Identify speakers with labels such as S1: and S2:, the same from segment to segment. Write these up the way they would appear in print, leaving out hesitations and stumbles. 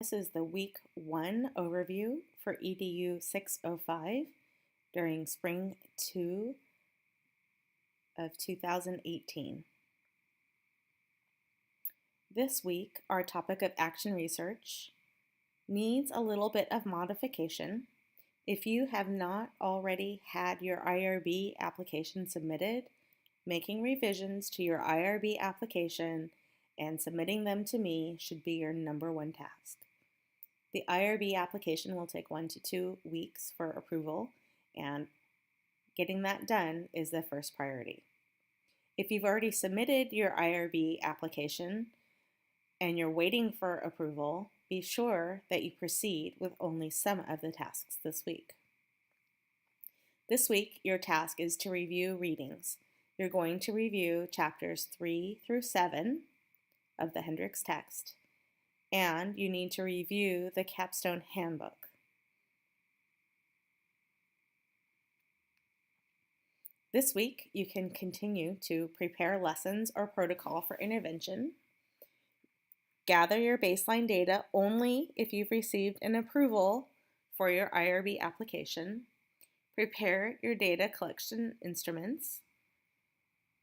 S1: This is the Week 1 overview for EDU 605 during Spring 2 of 2018. This week, our topic of action research needs a little bit of modification. If you have not already had your IRB application submitted, making revisions to your IRB application and submitting them to me should be your number one task. The IRB application will take 1 to 2 weeks for approval, and getting that done is the first priority. If you've already submitted your IRB application and you're waiting for approval, be sure that you proceed with only some of the tasks this week. This week, your task is to review readings. You're going to review chapters 3 through 7 of the Hendricks text, and you need to review the Capstone Handbook. This week, you can continue to prepare lessons or protocol for intervention. Gather your baseline data only if you've received an approval for your IRB application. Prepare your data collection instruments.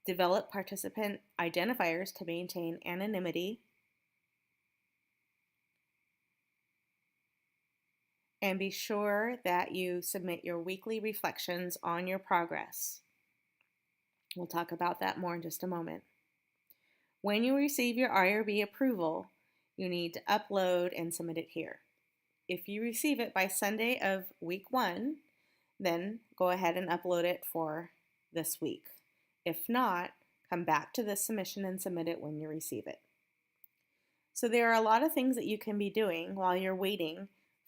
S1: Develop participant identifiers to maintain anonymity. And be sure that you submit your weekly reflections on your progress. We'll talk about that more in just a moment. When you receive your IRB approval, you need to upload and submit it here. If you receive it by Sunday of week 1, then go ahead and upload it for this week. If not, come back to this submission and submit it when you receive it. So there are a lot of things that you can be doing while you're waiting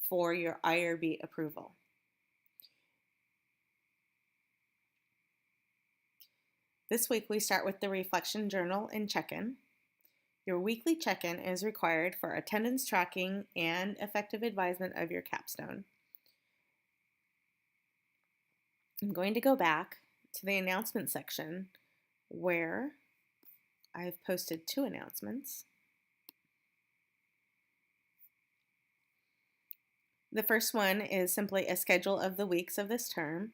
S1: for your IRB approval. This week we start with the reflection journal and check-in. Your weekly check-in is required for attendance tracking and effective advisement of your capstone. I'm going to go back to the announcement section where I've posted 2 announcements. The first one is simply a schedule of the weeks of this term.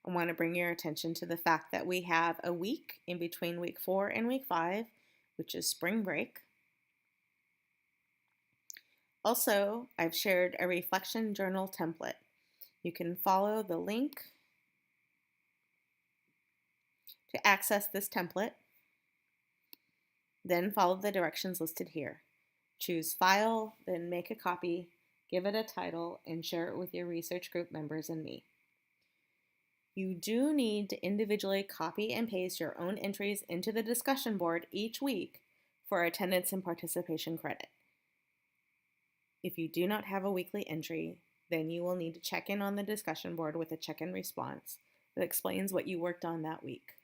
S1: I want to bring your attention to the fact that we have a week in between week 4 and week 5, which is spring break. Also, I've shared a reflection journal template. You can follow the link to access this template. Then follow the directions listed here. Choose File, then make a copy, give it a title, and share it with your research group members and me. You do need to individually copy and paste your own entries into the discussion board each week for attendance and participation credit. If you do not have a weekly entry, then you will need to check in on the discussion board with a check-in response that explains what you worked on that week.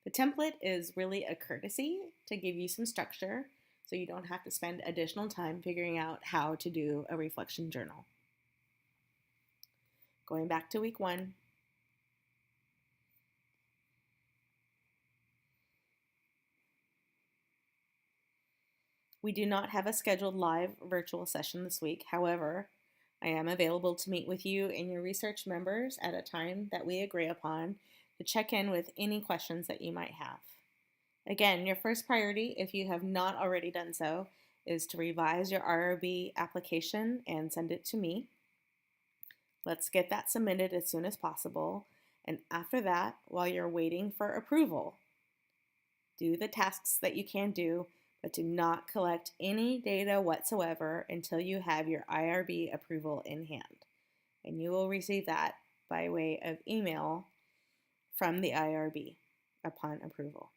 S1: The template is really a courtesy to give you some structure so you don't have to spend additional time figuring out how to do a reflection journal. Going back to week 1. We do not have a scheduled live virtual session this week. However, I am available to meet with you and your research members at a time that we agree upon to check in with any questions that you might have. Again, your first priority, if you have not already done so, is to revise your IRB application and send it to me. Let's get that submitted as soon as possible. And after that, while you're waiting for approval, do the tasks that you can do, but do not collect any data whatsoever until you have your IRB approval in hand. And you will receive that by way of email from the IRB upon approval.